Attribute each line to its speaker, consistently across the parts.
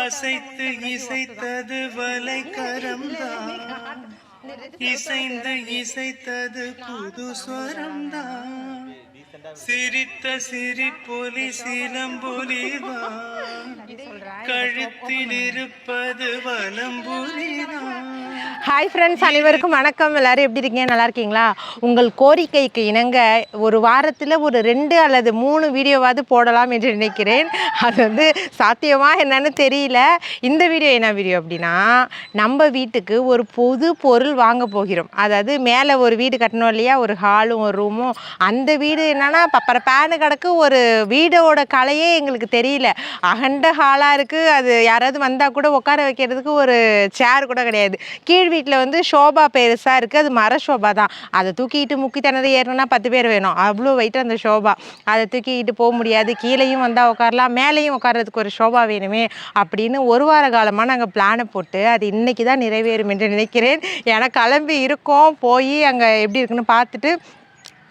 Speaker 1: அசைத்து இசைத்தது வலை கரம்தான், இசைந்து இசைத்தது புது ஸ்வரம்தான், சிரித்த சிரிப்பொலி சிலம்பொலிதான், கழுத்தில் இருப்பது வலம்புரிதான்.
Speaker 2: ஹாய் ஃப்ரெண்ட்ஸ், அனைவருக்கும் வணக்கம். எல்லோரும் எப்படி இருக்கீங்க? நல்லா இருக்கீங்களா? உங்கள் கோரிக்கைக்கு இணங்க ஒரு வாரத்தில் ஒரு 2 அல்லது 3 வீடியோவாவது போடலாம் என்று நினைக்கிறேன். அது வந்து சாத்தியமாக என்னன்னு தெரியல. இந்த வீடியோ என்ன வீடியோ அப்படின்னா, நம்ம வீட்டுக்கு ஒரு பொது பொருள் வாங்க போகிறோம். அதாவது மேலே ஒரு வீடு கட்டணும் இல்லையா, ஒரு ஹாலும் ஒரு ரூமும். அந்த வீடு என்னன்னா பேனு கிடக்கு. ஒரு வீடோட கலையே எங்களுக்கு தெரியல. அகண்ட ஹாலாக இருக்குது. அது யாராவது வந்தால் கூட உட்கார வைக்கிறதுக்கு ஒரு சேர் கூட கிடையாது. கீழ் வீட்டில் வந்து ஷோபா பெருசாக இருக்குது. அது மர ஷோபா தான். அதை தூக்கிட்டு முக்கி திணறி ஏறணும்னா 10 பேர் வேணும். அவ்வளோ வெயிட்டு அந்த ஷோபா. அதை தூக்கிட்டு போக முடியாது. கீழேயும் வந்தால் உட்காரலாம், மேலேயும் உட்காரதுக்கு ஒரு ஷோபா வேணுமே அப்படின்னு ஒரு வார காலமாக நாங்கள் பிளானை போட்டு அது இன்றைக்கி தான் நிறைவேறும் என்று நினைக்கிறேன். ஏன்னா கிளம்பி இருக்கோம். போய் அங்கே எப்படி இருக்குன்னு பார்த்துட்டு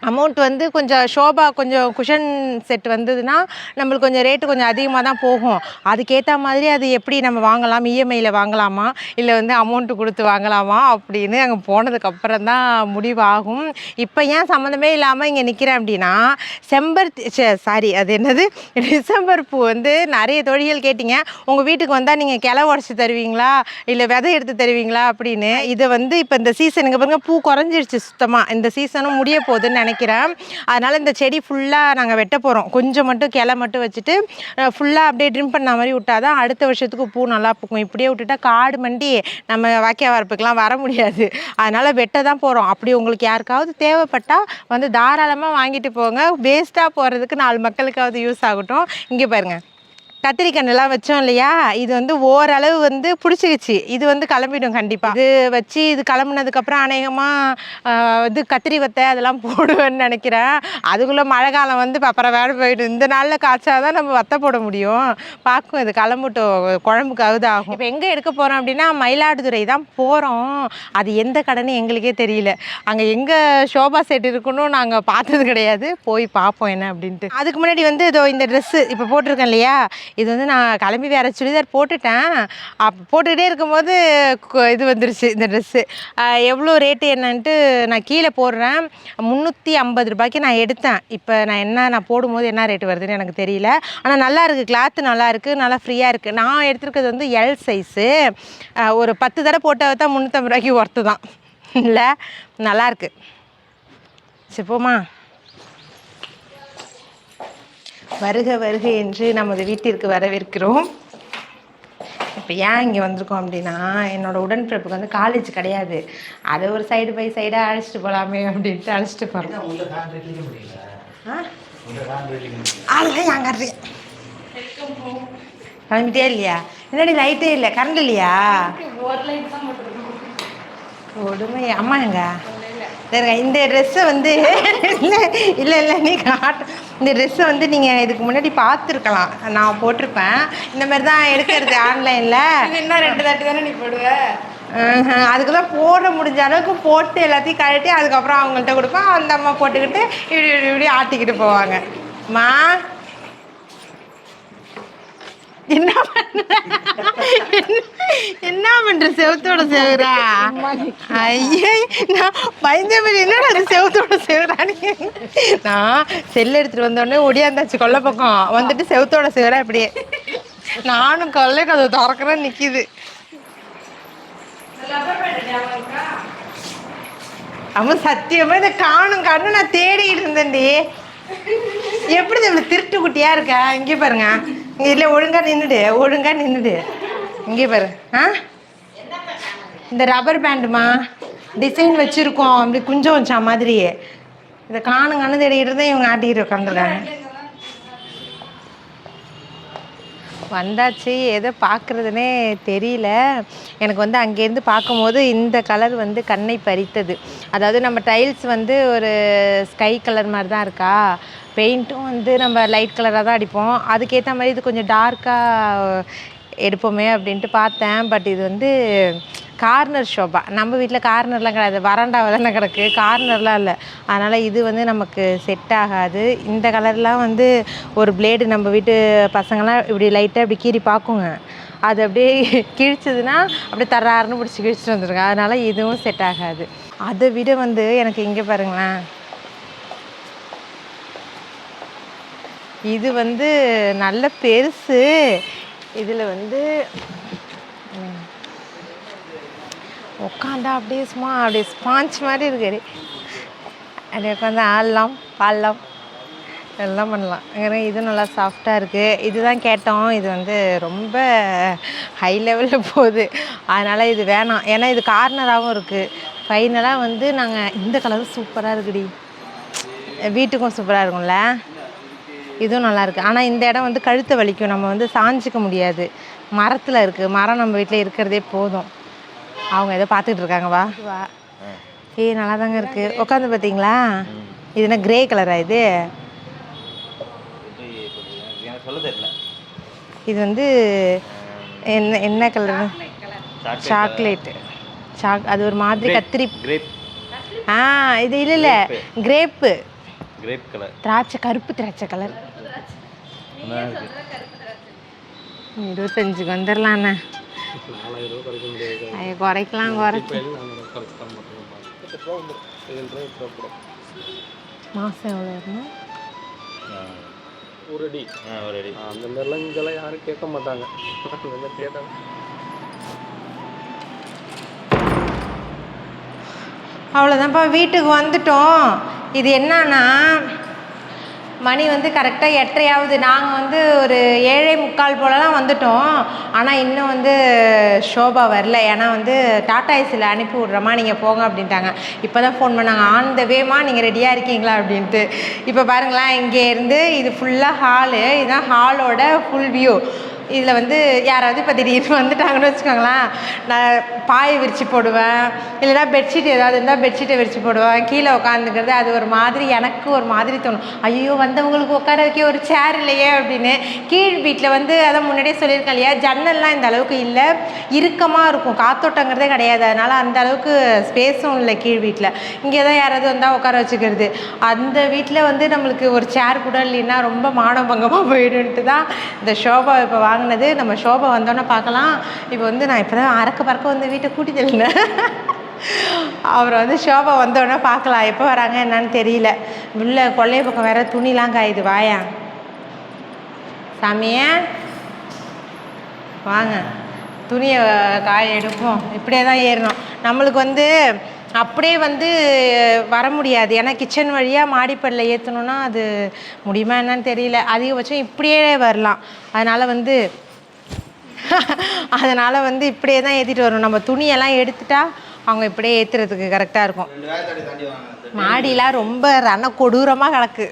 Speaker 2: அமௌண்ட் வந்து கொஞ்சம் ஷோபா கொஞ்சம் குஷன் செட் வந்ததுன்னா நம்மளுக்கு கொஞ்சம் ரேட்டு கொஞ்சம் அதிகமாக தான் போகும். அதுக்கேற்ற மாதிரி அது எப்படி நம்ம வாங்கலாம், இஎம்ஐயில் வாங்கலாமா இல்லை வந்து அமௌண்ட்டு கொடுத்து வாங்கலாமா அப்படின்னு அங்கே போனதுக்கப்புறம் தான் முடிவாகும். இப்போ ஏன் சம்மந்தமே இல்லாமல் இங்கே நிற்கிறேன் அப்படின்னா, அது என்னது டிசம்பர் பூ வந்து நிறைய தொழில்கள் கேட்டிங்க. உங்கள் வீட்டுக்கு வந்தால் நீங்கள் கிளை உடச்சி தருவீங்களா இல்லை விதை எடுத்து தருவீங்களா அப்படின்னு. இதை வந்து இப்போ இந்த சீசனுக்கு பாருங்க, பூ குறைஞ்சிருச்சு சுத்தமாக. இந்த சீசனும் முடிய போகுதுன்னு நினைக்கிறேன். அதனால் இந்த செடி ஃபுல்லாக நாங்கள் வெட்ட போகிறோம். கொஞ்சம் மட்டும் கிளை மட்டும் வச்சுட்டு ஃபுல்லாக அப்படியே ட்ரிம் பண்ண மாதிரி விட்டால் தான் அடுத்த வருஷத்துக்கு பூ நல்லா பூக்கும். இப்படியே விட்டுட்டா காடு மண்டி நம்ம வாக்கிய வரப்புக்கெலாம் வர முடியாது. அதனால் வெட்ட தான் போகிறோம். அப்படி உங்களுக்கு யாருக்காவது தேவைப்பட்டால் வந்து தாராளமாக வாங்கிட்டு போங்க. வேஸ்ட்டாக போகிறதுக்கு 4 மக்களுக்காவது யூஸ் ஆகட்டும். இங்கே பாருங்கள், கத்திரிக்கண்ணெல்லாம் வச்சோம் இல்லையா, இது வந்து ஓரளவு வந்து பிடிச்சிக்கிச்சு. இது வந்து கிளம்பிடும் கண்டிப்பாக. இது வச்சு இது கிளம்புனதுக்கப்புறம் அநேகமாக இது கத்திரி வத்தை அதெல்லாம் போடுவேன்னு நினைக்கிறேன். அதுக்குள்ளே மழை காலம் வந்து அப்புறம் வேலை போயிடும். இந்த நாளில் காய்ச்சாதான் நம்ம வத்தை போட முடியும். பார்க்கும், இது கிளம்பட்டும், குழம்புக்காவது ஆகும். இப்போ எங்கே எடுக்க போகிறோம் அப்படின்னா மயிலாடுதுறை தான் போகிறோம். அது எந்த கடைன்னு எங்களுக்கே தெரியல. அங்கே எங்கே ஷோபா செட் இருக்குன்னு நாங்கள் பார்த்தது கிடையாது. போய் பார்ப்போம் என்ன அப்படின்ட்டு. அதுக்கு முன்னாடி வந்து இதோ இந்த ட்ரெஸ்ஸு இப்போ போட்டிருக்கேன் இல்லையா, இது வந்து நான் கிளம்பி வேறு சுடிதார் போட்டுட்டேன். அப்போ போட்டுக்கிட்டே இருக்கும்போது இது வந்துருச்சு இந்த ட்ரெஸ்ஸு. எவ்வளோ ரேட்டு என்னன்ட்டு நான் கீழே போடுறேன். 350 ரூபாய்க்கு நான் எடுத்தேன். இப்போ நான் போடும்போது என்ன ரேட்டு வருதுன்னு எனக்கு தெரியல. ஆனால் நல்லா இருக்குது, கிளாத்து நல்லா இருக்குது, நல்லா ஃப்ரீயாக இருக்குது. நான் எடுத்துருக்கிறது வந்து எல் சைஸு. ஒரு 10 தடவை போட்டால் தான் 350 ரூபாய்க்கு ஒர்த்து தான் இல்லை. நல்லாயிருக்கு. சரி போமா. வருக வருக என்று நமது வீட்டிற்கு வரவேற்கிறோம். இப்போ ஏன் இங்கே வந்திருக்கோம் அப்படின்னா, என்னோடய உடன்பிறப்புக்கு வந்து காலேஜ் கிடையாது. அதை ஒரு சைடு பை சைடாக அழைச்சிட்டு போகலாமே அப்படின்ட்டு அழைச்சிட்டு போகிறோம். அதெல்லாம் ஏன் காட்டுறீங்க? கிளம்பிட்டே இல்லையா? முன்னாடி லைட்டே இல்லை, கரண்ட் இல்லையா? உடனே அம்மா எங்க இந்த ட்ரெஸ்ஸை வந்து இல்லை நீ காட்டு. இந்த ட்ரெஸ்ஸை வந்து நீங்கள் இதுக்கு முன்னாடி பார்த்துருக்கலாம். நான் போட்டிருப்பேன். இந்த மாதிரி தான் எடுக்கிறது ஆன்லைனில். இன்னும் 2 தாட்டி தானே நீ போடுவேன். அதுக்கு தான் போட முடிஞ்ச அளவுக்கு போட்டு எல்லாத்தையும் கழட்டி அதுக்கப்புறம் அவங்கள்ட்ட கொடுப்பேன். அந்த அம்மா போட்டுக்கிட்டு இப்படி ஆட்டிக்கிட்டு போவாங்க. மா என்ன பண்ற செவத்தோட செவரா? ஐயே, நான் பயந்தபடி என்னடா அது செவத்தோட செவரான்னு. நான் செல் எடுத்துட்டு வந்தோடனே ஒடியாந்தாச்சு கொல்லை பக்கம். வந்துட்டு செவத்தோட செவரா இப்படியே. நானும் கொல்லைக்கு அதை திறக்கிறேன், நிற்கிது. அவன் சத்தியமா இதை காணும் நான் தேடிக்கிட்டு இருந்தேன்டி. எப்படி இவ்வளவு திருட்டு குட்டியா இருக்கா? இங்கே பாருங்க, இல்லை ஒழுங்கா நின்றுடு. இங்கே பாரு. இந்த ரப்பர் பேண்டுமா டிசைன் வச்சுருக்கோம், அப்படி குஞ்சம் வச்சா மாதிரி. இதை காணுங்கன்னு தேடிக்கிட்டு இருந்தேன். இவங்க ஆட்டிக்கிட்டு உட்காந்துருக்காங்க. வந்தாச்சு, எதை பார்க்குறதுனே தெரியல எனக்கு. வந்து அங்கேருந்து பார்க்கும்போது இந்த கலர் வந்து கண்ணை பறித்தது. அதாவது நம்ம டைல்ஸ் வந்து ஒரு ஸ்கை கலர் மாதிரி தான் இருக்கா. பெயிண்ட்டும் வந்து நம்ம லைட் கலராக தான் அடிப்போம். அதுக்கேற்ற மாதிரி இது கொஞ்சம் டார்க்காக எடுப்போமே அப்படின்ட்டு பார்த்தேன். பட் இது வந்து கார்னர் ஷோபா. நம்ம வீட்டில் கார்னர்லாம் கிடையாது, வராண்டாவை தானே கிடக்கு, கார்னர்லாம் இல்லை. அதனால் இது வந்து நமக்கு செட் ஆகாது. இந்த கலர்லாம் வந்து ஒரு பிளேடு நம்ம வீட்டு பசங்களாம் இப்படி லைட்டாக இப்படி கீறி பார்க்குங்க. அது அப்படியே கிழிச்சதுன்னா அப்படியே தர்றாருன்னு பிடிச்சி கிழிச்சிட்டு வந்துருங்க. அதனால் இதுவும் செட் ஆகாது. அதை விட வந்து எனக்கு இங்கே பாருங்களேன், இது வந்து நல்ல பெருசு. இதில் வந்து உட்காந்தா அப்படியே சும்மா அப்படியே ஸ்பாஞ்ச் மாதிரி இருக்குது. அப்படியே உட்காந்து ஆடலாம் பாடலாம் எல்லாம் பண்ணலாம். ஏன்னா இது நல்லா சாஃப்டாக இருக்குது. இதுதான் கேட்டோம். இது வந்து ரொம்ப ஹை லெவலில் போகுது. அதனால் இது வேணாம். ஏன்னா இது கார்னராகவும் இருக்குது. ஃபைனலாக வந்து நாங்கள் இந்த கலர் சூப்பராக இருக்குடி, வீட்டுக்கும் சூப்பராக இருக்கும்ல. இதுவும் நல்லாயிருக்கு. ஆனால் இந்த இடம் வந்து கழுத்தை வலிக்கும், நம்ம வந்து சாஞ்சிக்க முடியாது. மரத்தில் இருக்குது. மரம் நம்ம வீட்டில் இருக்கிறதே போதும். அவங்க ஏதோ பார்த்துட்டு இருக்காங்க. வா வா. நல்லா தாங்க இருக்குது. உட்காந்து பார்த்தீங்களா? இது என்ன கிரே கலரா? இது இது வந்து என்ன என்ன கலர்? சாக்லேட்டு. அது ஒரு மாதிரி கத்திரி. இது இல்லை கிரேப்பு.
Speaker 1: Grape colour.
Speaker 2: திராட்சை, கருப்பு திராட்சை கலர். 25க்கு வந்துடலாண்ணே. குறைக்கலாம். குறைச்சி மாதம் எவ்வளோ இருக்கணும்?
Speaker 3: ஒரு அடி அந்த மாதிரிலாம் இங்கெல்லாம் யாரும் கேட்க மாட்டாங்க. கேட்டாங்க.
Speaker 2: அவ்வளோதான்ப்பா, வீட்டுக்கு வந்துட்டோம். இது என்னன்னா மணி வந்து கரெக்டாக 8:30 நாங்கள் வந்து ஒரு 7:45 போலலாம் வந்துட்டோம். ஆனால் இன்னும் வந்து ஷோபா வரல. ஏன்னா வந்து டாடா ஏசியில் அனுப்பி விட்றோமா, நீங்கள் போங்க அப்படின்ட்டாங்க. இப்போ தான் ஃபோன் பண்ணாங்க, ஆன் த வேமா நீங்கள் ரெடியாக இருக்கீங்களா அப்படின்ட்டு. இப்போ பாருங்களேன், இங்கேருந்து இது ஃபுல்லாக ஹாலு. இதுதான் ஹாலோட ஃபுல் வியூ. இதில் வந்து யாராவது இப்போ திடீர்னு வந்துட்டாங்கன்னு வச்சுக்கோங்களேன், நான் பாயை விரித்து போடுவேன். இல்லைனா பெட்ஷீட் ஏதாவது இருந்தால் பெட்ஷீட்டை விரித்து போடுவேன். கீழே உட்காந்துக்கிறது அது ஒரு மாதிரி, எனக்கு ஒரு மாதிரி தோணும். ஐயோ வந்தவங்களுக்கு உட்கார வைக்க ஒரு சேர் இல்லையே அப்படின்னு. கீழ் வீட்டில் வந்து அதான் முன்னாடியே சொல்லியிருக்கேன் இல்லையா, ஜன்னல்லாம் இந்த அளவுக்கு இல்லை, இறுக்கமாக இருக்கும், காத்தோட்டங்கிறதே கிடையாது. அதனால் அந்த அளவுக்கு ஸ்பேஸும் இல்லை கீழ் வீட்டில். இங்கே தான் யாராவது வந்தால் உட்கார வச்சுக்கிறது. அந்த வீட்டில் வந்து நம்மளுக்கு ஒரு சேர் கூட இல்லைன்னா ரொம்ப மானபங்கமாக போயிடுன்ட்டு தான் இந்த ஷோபா இப்போ வாங்கினது. நம்ம ஷோபா வந்தோன்னே பார்க்கலாம். இப்போ வந்து நான் இப்போ தான் அறக்க பறக்க வந்து வீட்டை கூட்டி தள்ளினேன். அப்புறம் வந்து ஷோபா வந்தோடனே பார்க்கலாம், எப்போ வராங்க என்னன்னு தெரியல. உள்ள கொள்ளைய பக்கம் வேற துணிலாம் காயுது. வாயா சாமிய வாங்க, துணியை காய எடுப்போம். இப்படியே தான் ஏறணும். நம்மளுக்கு வந்து அப்படியே வந்து வர முடியாது. ஏன்னா கிச்சன் வழியாக மாடிப்படில் ஏற்றணுன்னா அது முடியுமா என்னன்னு தெரியல. அதிகபட்சம் இப்படியே வரலாம். அதனால் வந்து இப்படியே தான் ஏற்றிட்டு வரணும். நம்ம துணியெல்லாம் எடுத்துட்டா அவங்க இப்படியே ஏற்றுறதுக்கு கரெக்டாக இருக்கும். மாடிலாம் ரொம்ப ரண கொடூரமாக கிடக்கு.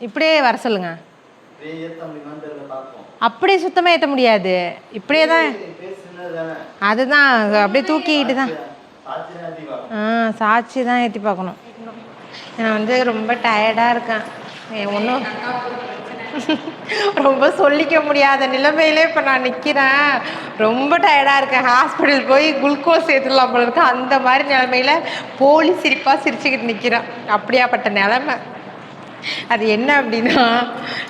Speaker 2: இப்படியே வர சொல்லுங்க. அப்படியே சுத்தமாக ஏற்ற முடியாது. இப்படியே தான், அதுதான் அப்படியே தூக்கிக்கிட்டு தான் சாட்சி தான் ஏற்றி பார்க்கணும். நான் வந்து ரொம்ப டயர்டாக இருக்கேன். ஒன்றும் ரொம்ப சொல்லிக்க முடியாத நிலைமையிலே இப்போ நான் நிற்கிறேன். ரொம்ப டயர்டாக இருக்கேன். ஹாஸ்பிட்டல் போய் குளுக்கோஸ் ஏற்றலாம் போல இருக்கு. அந்த மாதிரி நிலைமையில் போலி சிரிப்பாக சிரிச்சுக்கிட்டு நிற்கிறேன். அப்படியாப்பட்ட நிலமை. அது என்ன அப்படின்னா,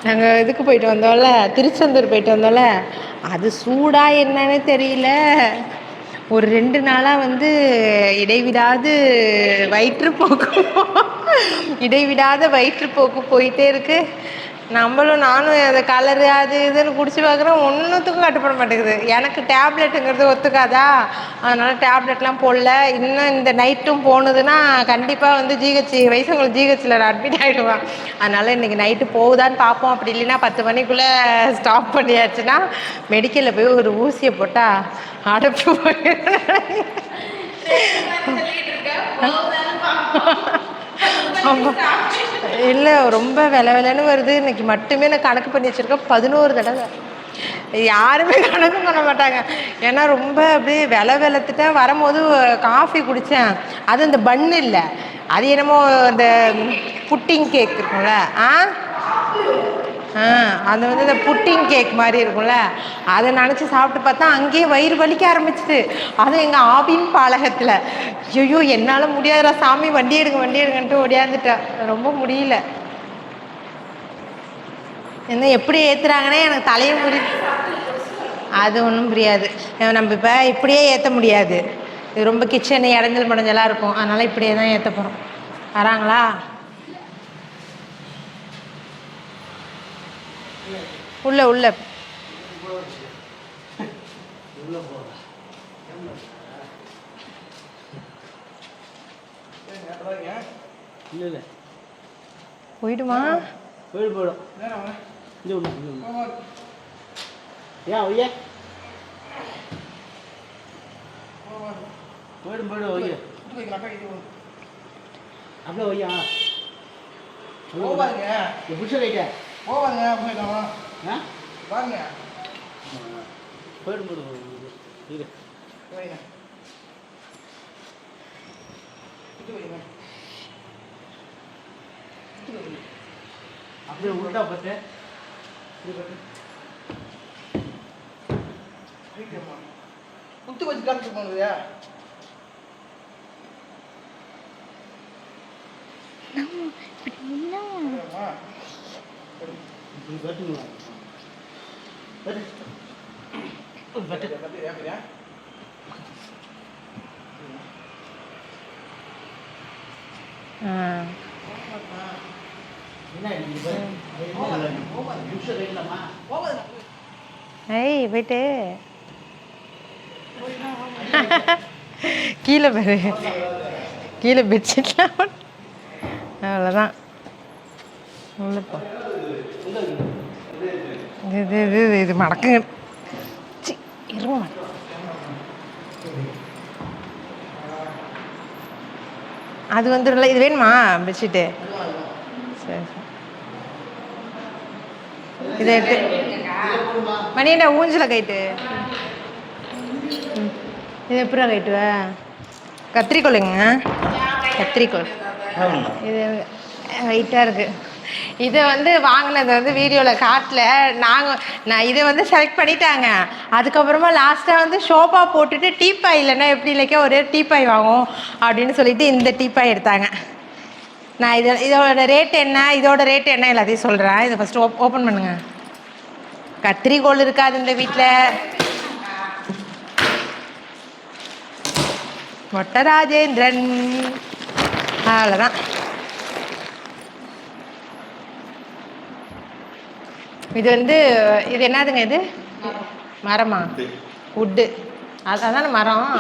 Speaker 2: நாங்கள் இதுக்கு போயிட்டு வந்தோம்ல, திருச்செந்தூர் போயிட்டு வந்தோம்ல, அது சூடாக என்னன்னு தெரியல. ஒரு 2 நாளாக வந்து இடைவிடாத வயிற்றுப்போக்கு போயிட்டே இருக்கு. நானும் அந்த கலரு அது இதுன்னு குடிச்சு பார்க்குறேன், ஒன்றுத்துக்கும் கட்டுப்பட மாட்டேங்குது. எனக்கு டேப்லெட்டுங்கிறது ஒத்துக்காதா, அதனால் டேப்லெட்லாம் போடல. இன்னும் இந்த நைட்டும் போனதுன்னா கண்டிப்பாக வந்து வயசுங்களுக்கு ஜிஹெச்சில் நான் அட்மிட் ஆகிடுவேன். அதனால் இன்றைக்கி நைட்டு போகுதான்னு பார்ப்போம். அப்படி இல்லைன்னா 10 மணிக்குள்ளே ஸ்டாப் பண்ணியாச்சுன்னா மெடிக்கலில் போய் ஒரு ஊசியை போட்டால் அடைப்பு இல்லை, ரொம்ப விலைன்னு வருது. இன்னைக்கு மட்டுமே நான் கணக்கு பண்ணி வச்சுருக்கேன் 11 தடவை. யாருமே கணக்கு பண்ண மாட்டாங்க. ஏன்னா ரொம்ப அப்படியே வெளுத்துட்டேன். வரும்போது காஃபி குடித்தேன். அது அந்த பன்னு இல்லை, அது என்னமோ அந்த புட்டிங் கேக் இருக்கும்ல, அது வந்து இந்த புட்டிங் கேக் மாதிரி இருக்கும்ல, அதை நினச்சி சாப்பிட்டு பார்த்தா அங்கேயே வயிறு வலிக்க ஆரம்பிச்சிது. அதுவும் எங்கள் ஆவின் பாலகத்தில். ஐயோ என்னால் முடியாதுடா சாமி, வண்டி எடுங்கன்ட்டு ஓடியாந்துட்டேன். ரொம்ப முடியல. என்ன எப்படி ஏற்றுறாங்கன்னே எனக்கு தலையை அது ஒன்றும் புரியாது. நம்ம இப்போ இப்படியே ஏற்ற முடியாது, இது ரொம்ப கிச்சனு இடைஞ்சல் முடைஞ்சலாக இருக்கும். அதனால் இப்படியே தான் ஏற்ற போகிறோம். வராங்களா? உள்ள உள்ள போயிடுமா?
Speaker 4: போயிடும். ஏன் ஒய்யா போயிடும் ஒய்யா அப்படியே ஒய்யா புடிச்ச ரைட்டா போவாங்க வாங்க போயிடும் இரு அப்படியே உள்டா பட்டு குத்து வச்சு காமிச்சு போனதுயா
Speaker 2: ஏய் போயிட்டு கீழே பாரு, கீழே பெட்ஷீட்லாம் அவ்வளோதான். உள்ளப்போ இது இது இது மடக்குங்க. இருமா அது வந்துடும்ல. இது வேணுமா பெட்ஷீட்டு? சரி சரி. இதை எடுத்து மணியண்டா ஊஞ்சலை கைட்டு. இது எப்படா கைட்டுவ? கத்திரிக்கோளுங்க, கத்திரிக்கோள். இது வெயிட்டாக இருக்குது. இதை வந்து வாங்கினது வந்து வீடியோவில் காட்டல. நான் இதை வந்து செலக்ட் பண்ணிட்டாங்க. அதுக்கப்புறமா லாஸ்ட்டாக வந்து ஷோபா போட்டுட்டு டீப்பாய் இல்லைன்னா எப்படி இல்லைக்கா ஒரே டீப்பாய் வாங்கும் அப்படின்னு சொல்லிட்டு இந்த டீப்பாய் எடுத்தாங்க. நான் இதோட ரேட் என்ன, இதோட ரேட் என்ன எல்லாத்தையும் சொல்கிறேன். இதை ஃபஸ்ட்டு ஓப்பன் பண்ணுங்க. கத்திரிக்கோள் இருக்காது இந்த வீட்டில். மொட்டை ராஜேந்திரன் அவ்வளோதான். இது வந்து இது என்னதுங்க? இது மரமா? உட்டு. அதான மரம்.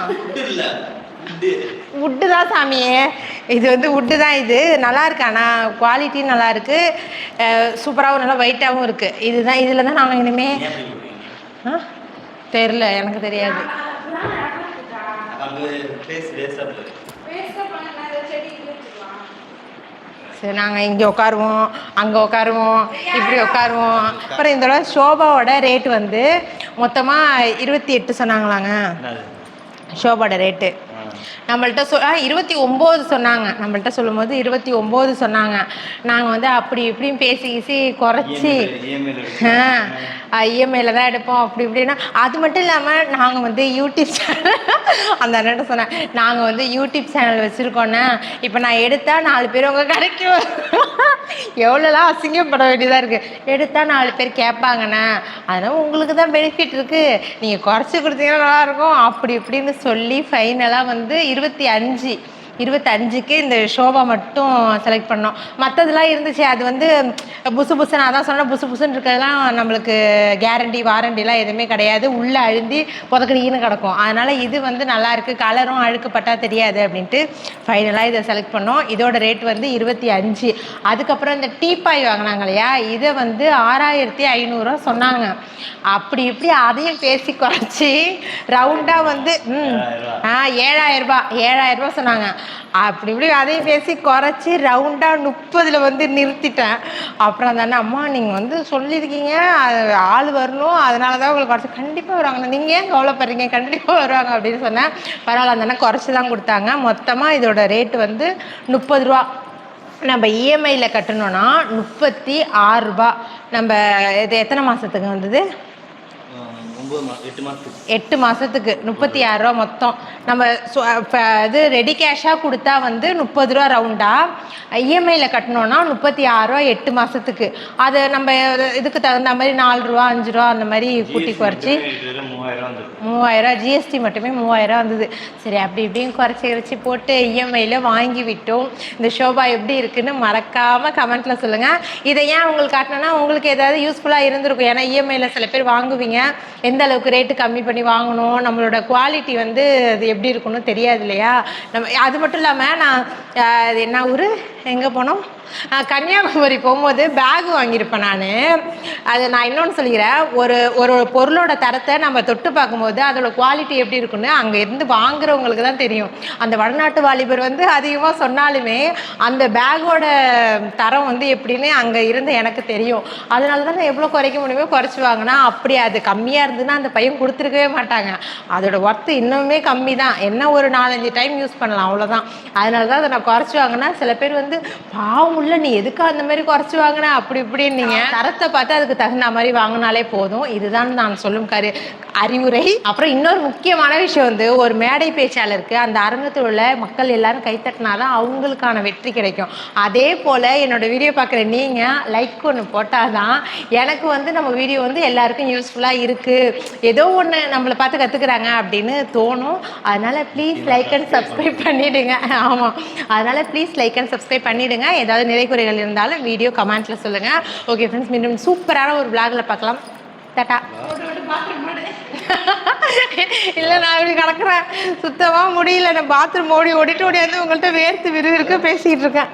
Speaker 2: உட்டு தான் சாமியே. இது வந்து உட்டு தான். இது நல்லா இருக்கு, ஆனால் குவாலிட்டி நல்லா இருக்கு, சூப்பராகவும் நல்லா வெயிட்டாகவும் இருக்கு. இதுதான் இதில் தான் நாங்கள் இனிமே தெரில, எனக்கு தெரியாது. சரி, நாங்கள் இங்கே உட்காருவோம், அங்கே உட்காருவோம், இப்படி உட்காருவோம். அப்புறம் இதோட ஷோபாவோட ரேட்டு வந்து மொத்தமாக 28 சொன்னாங்களாங்க. ஷோபாவோட ரேட்டு நம்மள்ட்ட 29 சொன்னாங்க. நம்மள்ட்ட சொல்லும் போது 29 சொன்னாங்க. நாங்கள் வந்து அப்படி இப்படின்னு பேசி குறைச்சி இஎம்ஐயில் தான் எடுப்போம் அப்படி இப்படின்னா. அது மட்டும் இல்லாமல் நாங்கள் வந்து யூடியூப் சேனல் அந்த அண்ணன் சொன்னேன், நாங்கள் வந்து யூடியூப் சேனல் வச்சுருக்கோன்னே. இப்போ நான் எடுத்தால் 4 பேர் உங்கள் கடைக்கு எவ்வளோலாம் அசிங்கப்பட வேண்டியதாக இருக்குது. எடுத்தால் 4 பேர் கேட்பாங்கண்ணே, அதனால் உங்களுக்கு தான் பெனிஃபிட் இருக்குது, நீங்கள் குறைச்சி கொடுத்தீங்கன்னா நல்லாயிருக்கும் அப்படி இப்படின்னு சொல்லி ஃபைனலாக வந்து 25க்கு இந்த ஷோபா மட்டும் செலக்ட் பண்ணோம். மற்றதெல்லாம் இருந்துச்சு, அது வந்து புதுசுன்னு அதான் சொன்னேன். புதுசுன்னு இருக்கிறதுலாம் நம்மளுக்கு கேரண்டி வாரண்டிலாம் எதுவுமே கிடையாது, உள்ளே அழுந்தி புதக்கடின்னு கிடக்கும். அதனால் இது வந்து நல்லாயிருக்கு, கலரும் அழுக்குப்பட்டா தெரியாது அப்படின்ட்டு ஃபைனலாக இதை செலக்ட் பண்ணோம். இதோட ரேட் வந்து 25. அதுக்கப்புறம் இந்த டீப்பாய் வாங்கினாங்க இல்லையா, இதை வந்து 6500 சொன்னாங்க. அப்படி இப்படி அதையும் பேசி குறைச்சி ரவுண்டாக வந்து 7000 ரூபா சொன்னாங்க. அப்படி இப்படி அதையும் பேசி குறைச்சி ரவுண்டாக 30 வந்து நிறுத்திட்டேன். அப்புறம் அந்த அம்மா நீங்கள் வந்து சொல்லியிருக்கீங்க ஆள் வரணும், அதனால தான் உங்களுக்கு குறைச்சி. கண்டிப்பாக வருவாங்க, நீங்கள் ஏன் கவலைப்படுறீங்க, கண்டிப்பாக வருவாங்க அப்படின்னு சொன்னேன். பரவாயில்ல, அந்த அண்ணா குறைச்சி தான் கொடுத்தாங்க. மொத்தமாக இதோட ரேட்டு வந்து 30 ரூபா. நம்ம இஎம்ஐயில் கட்டணும்னா 36 ரூபா. நம்ம இது எத்தனை மாதத்துக்கு வந்தது? 9 8 மாதத்துக்கு 36 ரூபா மொத்தம். நம்ம இது ரெடி கேஷாக கொடுத்தா வந்து 30 ரூபா ரவுண்டாக, இஎம்ஐயில் கட்டினோன்னா 36 ரூபா 8 மாதத்துக்கு. அது நம்ம இதுக்கு தகுந்த மாதிரி 4 ரூபா 5 ரூபா அந்த மாதிரி கூட்டி குறைச்சி 3000 ஜிஎஸ்டி மட்டுமே 3000 வந்தது. சரி அப்படி இப்படியும் குறைச்சி போட்டு இஎம்ஐயில் வாங்கி விட்டோம். இந்த ஷோபா எப்படி இருக்குன்னு மறக்காமல் கமெண்ட்டில் சொல்லுங்கள். இதை ஏன் உங்களுக்கு காட்டினோன்னா உங்களுக்கு ஏதாவது யூஸ்ஃபுல்லாக இருந்திருக்கும். ஏன்னா இஎம்ஐயில் சில பேர் வாங்குவீங்க, எந்த அளவுக்கு ரேட்டு கம்மி பண்ணி வாங்கணும், நம்மளோட குவாலிட்டி வந்து அது எப்படி இருக்குன்னு தெரியாது இல்லையா. நம்ம அது மட்டும் இல்லாமல் நான் என்ன ஊர் எங்கே போனோம், கன்னியாகுமரி போகும்போது பேக் வாங்கியிருப்பேன் நான். அது நான் இன்னொன்று சொல்லிக்கிறேன், ஒரு பொருளோட தரத்தை நம்ம தொட்டு பார்க்கும்போது அதோட குவாலிட்டி எப்படி இருக்குன்னு அங்கே இருந்து வாங்குறவங்களுக்கு தான் தெரியும். அந்த வடநாட்டு வாலிபர் வந்து அதிகமாக சொன்னாலுமே அந்த பேக்கோட தரம் வந்து எப்படின்னு அங்கே இருந்து எனக்கு தெரியும். அதனால தான் நான் எவ்வளோ குறைக்க முடியுமோ குறைச்சி வாங்கினா, அப்படி அது கம்மியாக இருந்ததுன்னா அந்த பையன் கொடுத்துருக்கவே மாட்டாங்க. அதோட ஒர்த்து இன்னுமே கம்மி தான், என்ன ஒரு 4-5 டைம் யூஸ் பண்ணலாம் அவ்வளோதான். அதனால தான் அதை நான் குறைச்சி வாங்கினா, சில பேர் வந்து பாவம் உள்ள நீ எதுக்கு அந்த மாதிரி குறைச்சி வாங்கினா அப்படி இப்படின்னு நீங்கள் தரத்தை பார்த்து அதுக்கு தகுந்த மாதிரி வாங்கினாலே போதும். இதுதான் நான் சொல்லும் அறிவுரை. அப்புறம் இன்னொரு முக்கியமான விஷயம் வந்து, ஒரு மேடை பேச்சாளருக்கு அந்த அரங்கத்தில் உள்ள மக்கள் எல்லாரும் கைத்தட்டினாதான் அவங்களுக்கான வெற்றி கிடைக்கும். அதே போல் என்னோட வீடியோ பார்க்குற நீங்கள் லைக் ஒன்று போட்டால் தான் எனக்கு வந்து நம்ம வீடியோ வந்து எல்லாருக்கும் யூஸ்ஃபுல்லாக இருக்குது, ஏதோ ஒன்று நம்மளை பார்த்து கற்றுக்குறாங்க அப்படின்னு தோணும். அதனால் ப்ளீஸ் லைக் அண்ட் சப்ஸ்கிரைப் பண்ணிவிடுங்க. ஆமாம், அதனால் ப்ளீஸ் லைக் அண்ட் சப்ஸ்கிரைப் பண்ணிவிடுங்க. ஏதாவது நிறை குறைகள் இருந்தாலும் வீடியோ கமெண்ட்டில் சொல்லுங்கள். ஓகே ஃப்ரெண்ட்ஸ், மீண்டும் சூப்பரான ஒரு விளாகில் பார்க்கலாம். டாடா. இல்லை நான் இப்படி கிடக்குறேன், சுத்தமாக முடியல, நான் பாத்ரூம் ஓடிட்டு வந்து உங்கள்கிட்ட வேர்த்து விறுவிறுக்க பேசிகிட்டு இருக்கேன்.